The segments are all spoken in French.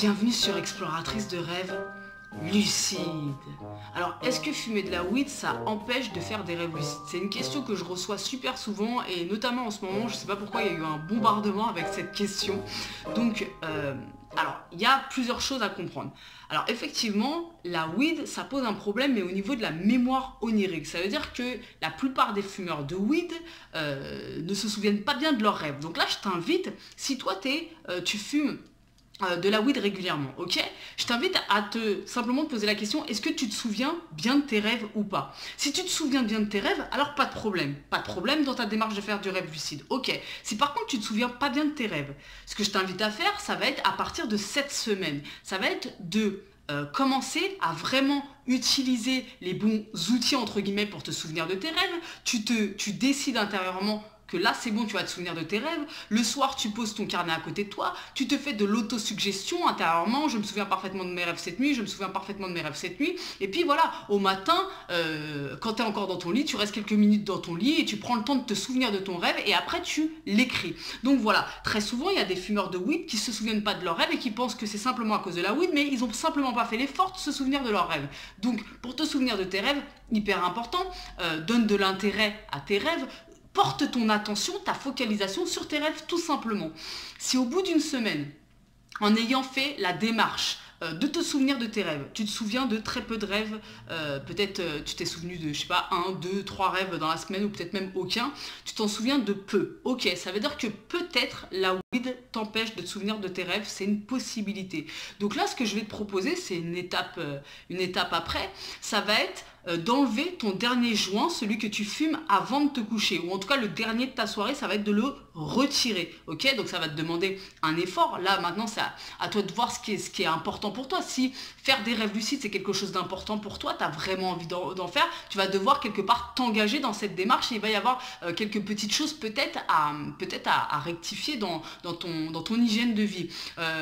Bienvenue sur Exploratrice de rêves lucides. Alors, est-ce que fumer de la weed, ça empêche de faire des rêves lucides? C'est une question que je reçois super souvent et notamment en ce moment, je sais pas pourquoi il y a eu un bombardement avec cette question. Donc, alors, il y a plusieurs choses à comprendre. Alors, effectivement, la weed, ça pose un problème, mais au niveau de la mémoire onirique. Ça veut dire que la plupart des fumeurs de weed ne se souviennent pas bien de leurs rêves. Donc là, je t'invite, si toi, tu fumes de la weed régulièrement, ok? Je t'invite à simplement te poser la question, est-ce que tu te souviens bien de tes rêves ou pas? Si tu te souviens bien de tes rêves, alors pas de problème. Pas de problème dans ta démarche de faire du rêve lucide, ok? Si par contre tu te souviens pas bien de tes rêves, ce que je t'invite à faire, ça va être à partir de cette semaine. Ça va être de commencer à vraiment utiliser les bons outils entre guillemets pour te souvenir de tes rêves. Tu décides intérieurement que là c'est bon, tu vas te souvenir de tes rêves. Le soir, tu poses ton carnet à côté de toi, tu te fais de l'autosuggestion intérieurement, je me souviens parfaitement de mes rêves cette nuit, je me souviens parfaitement de mes rêves cette nuit. Et puis voilà, au matin, quand tu es encore dans ton lit, tu restes quelques minutes dans ton lit et tu prends le temps de te souvenir de ton rêve et après tu l'écris. Donc voilà, très souvent, il y a des fumeurs de weed qui se souviennent pas de leurs rêves et qui pensent que c'est simplement à cause de la weed, mais ils ont simplement pas fait l'effort de se souvenir de leurs rêves. Donc pour te souvenir de tes rêves, hyper important, donne de l'intérêt à tes rêves. Porte ton attention, ta focalisation sur tes rêves tout simplement. Si au bout d'une semaine, en ayant fait la démarche de te souvenir de tes rêves, tu te souviens de très peu de rêves, peut-être tu t'es souvenu de, je sais pas, 1, 2, 3 rêves dans la semaine ou peut-être même aucun, tu t'en souviens de peu. Ok, ça veut dire que peut-être la weed t'empêche de te souvenir de tes rêves, c'est une possibilité. Donc là, ce que je vais te proposer, c'est une étape après, ça va être d'enlever ton dernier joint, celui que tu fumes avant de te coucher, ou en tout cas le dernier de ta soirée, ça va être de le retirer, ok? Donc ça va te demander un effort. Là maintenant c'est à toi de voir ce qui est important pour toi. Si faire des rêves lucides c'est quelque chose d'important pour toi, tu as vraiment envie d'en faire, tu vas devoir quelque part t'engager dans cette démarche et il va y avoir quelques petites choses peut-être à rectifier dans ton hygiène de vie.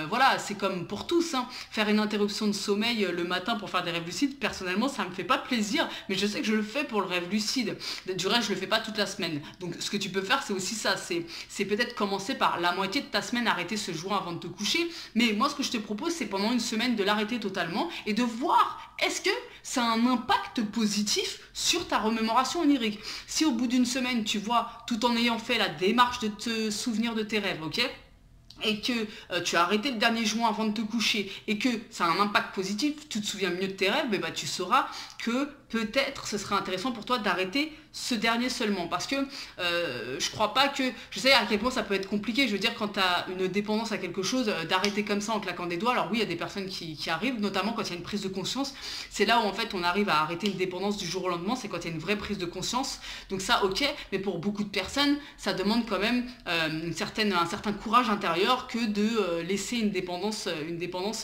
Voilà, c'est comme pour tous, hein. Faire une interruption de sommeil le matin pour faire des rêves lucides, personnellement ça me fait pas plaisir, mais je sais que je le fais pour le rêve lucide. Du reste, je le fais pas toute la semaine. Donc ce que tu peux faire, c'est aussi ça, c'est peut-être commencer par la moitié de ta semaine, arrêter ce joint avant de te coucher. Mais moi, ce que je te propose, c'est pendant une semaine de l'arrêter totalement et de voir est-ce que ça a un impact positif sur ta remémoration onirique. Si au bout d'une semaine, tu vois, tout en ayant fait la démarche de te souvenir de tes rêves, ok, et que tu as arrêté le dernier joint avant de te coucher et que ça a un impact positif, tu te souviens mieux de tes rêves, bah, tu sauras que peut-être ce serait intéressant pour toi d'arrêter ce dernier seulement, parce que je crois pas que, je sais à quel point ça peut être compliqué, je veux dire quand tu as une dépendance à quelque chose, d'arrêter comme ça en claquant des doigts. Alors oui, il y a des personnes qui arrivent, notamment quand il y a une prise de conscience, c'est là où en fait on arrive à arrêter une dépendance du jour au lendemain, c'est quand il y a une vraie prise de conscience. Donc ça ok, mais pour beaucoup de personnes ça demande quand même un certain courage intérieur que de laisser une dépendance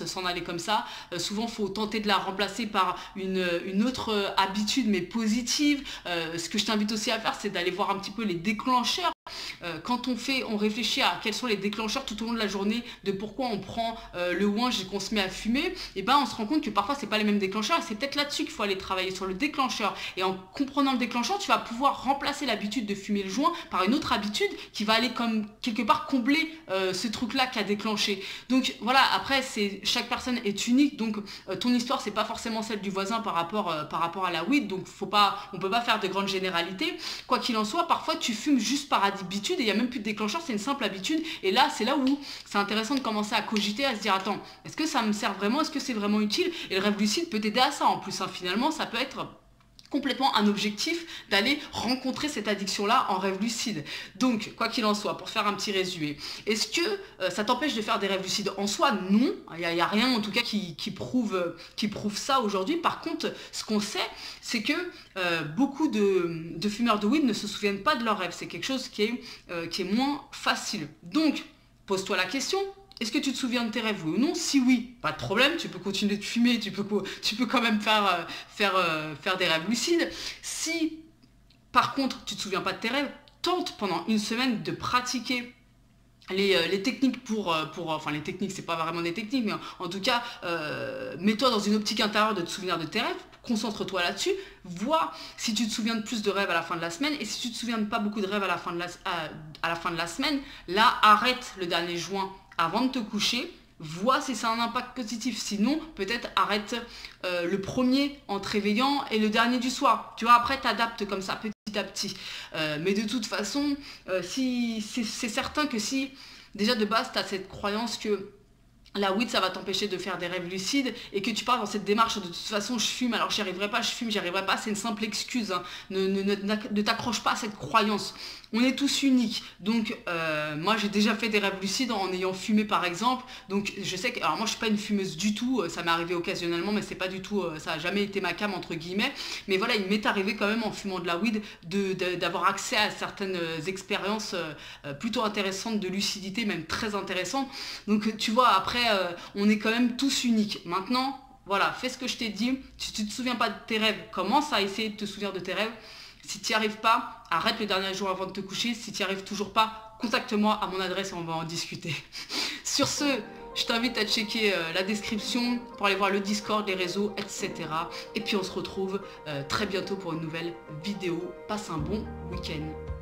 s'en aller comme ça. Souvent il faut tenter de la remplacer par une autre habitude mais positive. Ce que je t'invite aussi à faire, c'est d'aller voir un petit peu les déclencheurs. Quand on réfléchit à quels sont les déclencheurs tout au long de la journée, de pourquoi on prend le ouinge et qu'on se met à fumer, et ben on se rend compte que parfois c'est pas les mêmes déclencheurs et c'est peut-être là-dessus qu'il faut aller travailler, sur le déclencheur. Et en comprenant le déclencheur, tu vas pouvoir remplacer l'habitude de fumer le joint par une autre habitude qui va aller comme quelque part combler ce truc-là qui a déclenché. Donc voilà, après chaque personne est unique, donc ton histoire c'est pas forcément celle du voisin par rapport à la weed, donc on peut pas faire de grandes généralités. Quoi qu'il en soit, parfois tu fumes juste par habitude et il n'y a même plus de déclencheur, c'est une simple habitude. Et là, c'est là où c'est intéressant de commencer à cogiter, à se dire attends, est-ce que ça me sert vraiment, est-ce que c'est vraiment utile? Et le rêve lucide peut t'aider à ça en plus, hein. Finalement, ça peut être complètement un objectif d'aller rencontrer cette addiction-là en rêve lucide. Donc, quoi qu'il en soit, pour faire un petit résumé, est-ce que ça t'empêche de faire des rêves lucides? En soi, non. Il n'y a rien en tout cas qui prouve ça aujourd'hui. Par contre, ce qu'on sait, c'est que beaucoup de fumeurs de weed ne se souviennent pas de leurs rêves. C'est quelque chose qui est moins facile. Donc, pose-toi la question. Est-ce que tu te souviens de tes rêves, oui ou non? Si oui, pas de problème, tu peux continuer de fumer, tu peux quand même faire des rêves lucides. Si, par contre, tu ne te souviens pas de tes rêves, tente pendant une semaine de pratiquer les techniques enfin les techniques, c'est pas vraiment des techniques, mais en tout cas, mets-toi dans une optique intérieure de te souvenir de tes rêves, concentre-toi là-dessus, vois si tu te souviens de plus de rêves à la fin de la semaine, et si tu te souviens de pas beaucoup de rêves à la fin de la semaine, là, arrête le dernier joint avant de te coucher, vois si c'est un impact positif. Sinon, peut-être arrête le premier en te réveillant et le dernier du soir. Tu vois, après, t'adaptes comme ça petit à petit. Mais de toute façon, si c'est certain que si, déjà de base, tu as cette croyance que la weed ça va t'empêcher de faire des rêves lucides et que tu pars dans cette démarche de toute façon je fume alors j'y arriverai pas, je fume, j'y arriverai pas, c'est une simple excuse, hein. Ne t'accroche pas à cette croyance. On est tous uniques, donc moi j'ai déjà fait des rêves lucides en ayant fumé par exemple, donc je sais que, alors moi je suis pas une fumeuse du tout, ça m'est arrivé occasionnellement mais c'est pas du tout, ça a jamais été ma came entre guillemets, mais voilà il m'est arrivé quand même en fumant de la weed d'avoir accès à certaines expériences plutôt intéressantes de lucidité, même très intéressantes, donc tu vois après on est quand même tous uniques. Maintenant voilà, fais ce que je t'ai dit, si tu te souviens pas de tes rêves, commence à essayer de te souvenir de tes rêves. Si tu n'y arrives pas, arrête le dernier jour avant de te coucher. Si tu n'y arrives toujours pas, contacte-moi à mon adresse et on va en discuter. Sur ce, je t'invite à checker la description pour aller voir le Discord, les réseaux, etc. Et puis on se retrouve très bientôt pour une nouvelle vidéo. Passe un bon week-end.